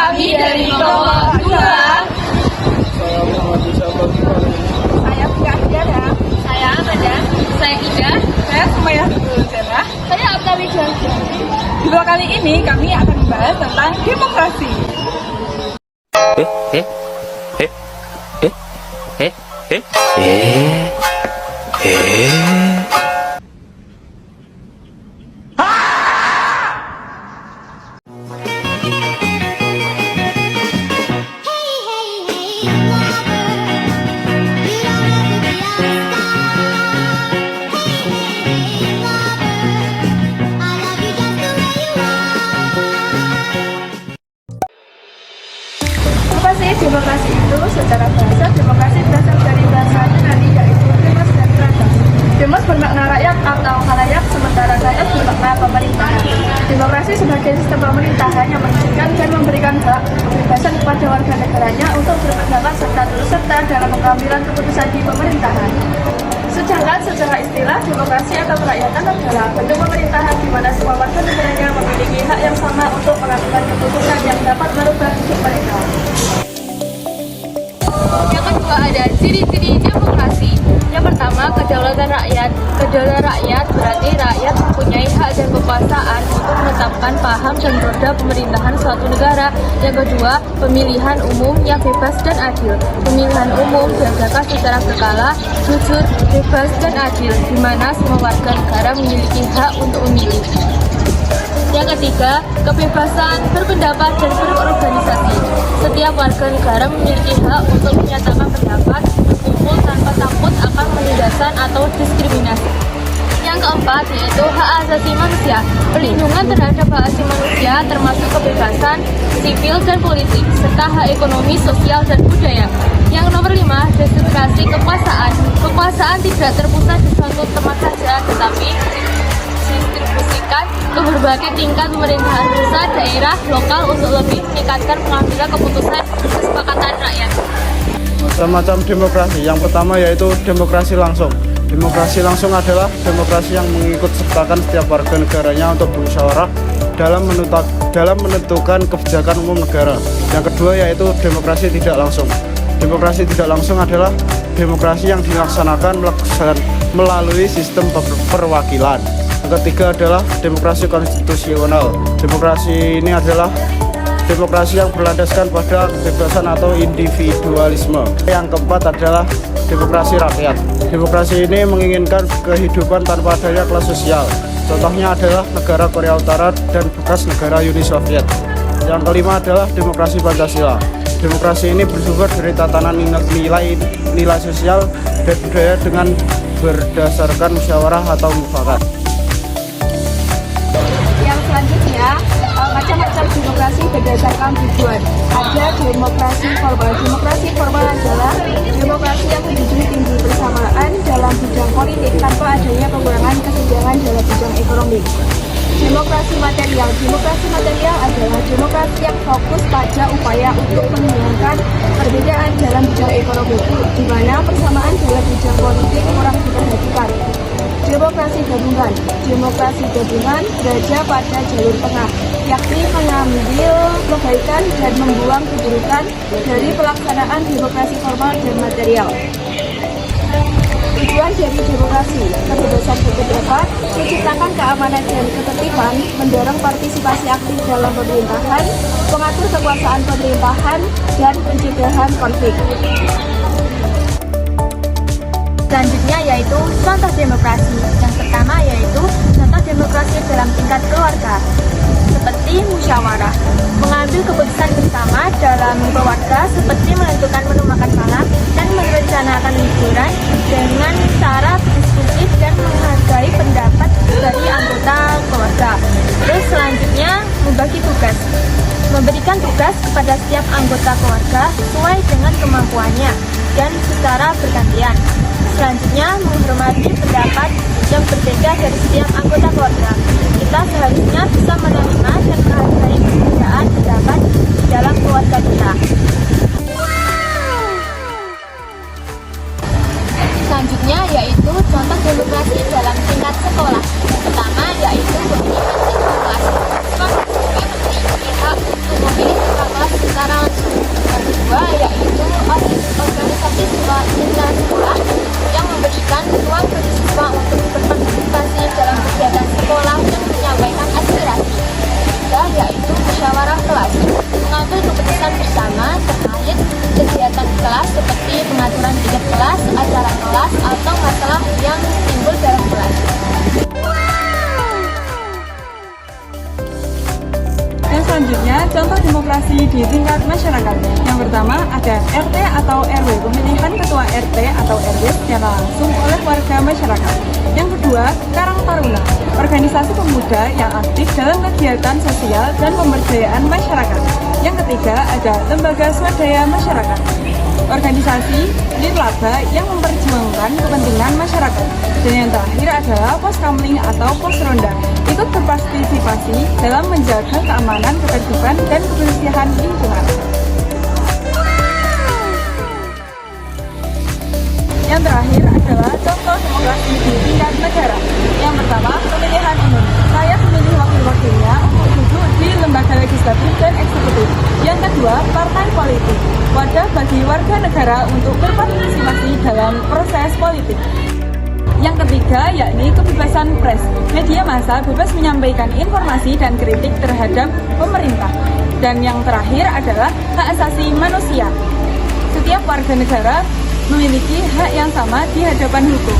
Kami dari kelompok 2. Saya Muhammad Isabel. Saya Fidah. Saya Amanda. Saya Ida. Saya Sumaya Zena. Saya Abdul Wijaya. Video kali ini kami akan membahas tentang demokrasi. Apa sih demokrasi itu? Secara bahasa, demokrasi berasal dari bahasa Yunani yaitu demos dan kratos. Demos bermakna rakyat atau khalayak, sementara kratos bermakna pemerintahan. Demokrasi sebagai sistem pemerintahan yang mengizinkan dan memberikan hak kebebasan kepada warga negaranya untuk berpendapat serta turut serta dalam pengambilan keputusan di pemerintahan. Sedangkan secara istilah, demokrasi atau kerakyatan adalah bentuk pemerintahan di mana semua warga negaranya memiliki hak yang sama untuk mengambil keputusan yang dapat merubah hidup mereka. Yang kedua ada ciri-ciri demokrasi. Yang pertama, kedaulatan rakyat. Kedaulatan rakyat berarti rakyat mempunyai hak dan kekuasaan untuk menetapkan paham dan roda pemerintahan suatu negara. Yang kedua, pemilihan umum yang bebas dan adil. Pemilihan umum diadakan secara berkala, jujur, bebas dan adil, di mana semua warga negara memiliki hak untuk memilih. Yang ketiga, kebebasan berpendapat dan berorganisasi. Setiap warga negara memiliki hak untuk menyatakan pendapat, berkumpul tanpa takut akan penindasan atau diskriminasi. Yang keempat yaitu hak asasi manusia. Perlindungan terhadap hak asasi manusia termasuk kebebasan sipil dan politik, serta hak ekonomi, sosial, dan budaya. Yang nomor 5, desentralisasi kekuasaan. Kekuasaan tidak terpusat di suatu tempat saja, tetapi distribusikan ke berbagai tingkat pemerintahan pusat, daerah, lokal untuk lebih meningkatkan pengambilan keputusan kesepakatan rakyat. Macam-macam demokrasi. Yang pertama yaitu demokrasi langsung. Demokrasi langsung adalah demokrasi yang mengikut sertakan setiap warga negaranya untuk bermusyawarah dalam menentukan kebijakan umum negara. Yang kedua yaitu demokrasi tidak langsung. Demokrasi tidak langsung adalah demokrasi yang dilaksanakan melalui sistem perwakilan. Yang ketiga adalah demokrasi konstitusional. Demokrasi ini adalah demokrasi yang berlandaskan pada kebebasan atau individualisme. Yang keempat adalah demokrasi rakyat. Demokrasi ini menginginkan kehidupan tanpa adanya kelas sosial. Contohnya adalah negara Korea Utara dan bekas negara Uni Soviet. Yang kelima adalah demokrasi Pancasila. Demokrasi ini bersumber dari tatanan nilai sosial dan budaya dengan berdasarkan musyawarah atau mufakat. Yang selanjutnya, macam-macam demokrasi berdasarkan tujuan. Ada demokrasi formal. Demokrasi formal adalah demokrasi yang menjunjung tinggi persamaan dalam bidang politik tanpa adanya pengurangan kesenjangan dalam bidang ekonomi. Demokrasi material. Demokrasi material adalah demokrasi yang fokus pada upaya untuk menghilangkan perbedaan dalam bidang ekonomi, di mana persamaan dalam bidang politik kurang diperhatikan. Demokrasi gabungan. Demokrasi gabungan berada pada jalur tengah, yakni mengambil kebaikan dan membuang keburukan dari pelaksanaan demokrasi formal dan material. Tujuan dari demokrasi: kebebasan berpendapat, menciptakan keamanan dan ketertiban, mendorong partisipasi aktif dalam pemerintahan, mengatur kekuasaan pemerintahan, dan pencegahan konflik. Selanjutnya yaitu contoh demokrasi. Yang pertama yaitu contoh demokrasi dalam tingkat keluarga, seperti musyawarah, mengambil keputusan bersama dalam keluarga seperti menentukan menu makan malam dan merencanakan liburan dengan cara berdiskusi dan menghargai pendapat dari anggota keluarga. Terus selanjutnya membagi tugas, memberikan tugas kepada setiap anggota keluarga sesuai dengan kemampuannya dan secara bergantian. Selanjutnya, menghormati pendapat yang berbeda dari setiap anggota keluarga. Kita seharusnya bisa menerima dan menghargai perbedaan pendapat di dalam keluarga kita. Selanjutnya yaitu contoh demokrasi dalam tingkat sekolah. Pertama yaitu pemilihan siswa kelas. Siswa juga memiliki hak untuk memilih siswa kelas seperti pengaturan tiket kelas, acara kelas, atau masalah yang timbul dalam kelas. Yang selanjutnya, contoh demokrasi di tingkat masyarakat. Yang pertama ada RT atau RW, pemilihan ketua RT atau RW secara langsung oleh warga masyarakat. Yang kedua, Karang Taruna, organisasi pemuda yang aktif dalam kegiatan sosial dan pemberdayaan masyarakat. Yang ketiga, ada lembaga swadaya masyarakat, organisasi nirlaba yang memperjuangkan kepentingan masyarakat. Dan yang terakhir adalah pos kamling atau pos ronda, ikut berpartisipasi dalam menjaga keamanan, ketertiban, dan kebersihan lingkungan. Yang terakhir adalah contoh demokrasi di tingkat negara. Yang pertama, pemilihan umum. Rakyat memilih wakil-wakilnya untuk duduk di lembaga legislatif dan eksekutif. Yang kedua, partai politik. Wadah bagi warga negara untuk berpartisipasi dalam proses politik. Yang ketiga, yakni kebebasan pers. Media massa bebas menyampaikan informasi dan kritik terhadap pemerintah. Dan yang terakhir adalah hak asasi manusia. Setiap warga negara memiliki hak yang sama di hadapan hukum.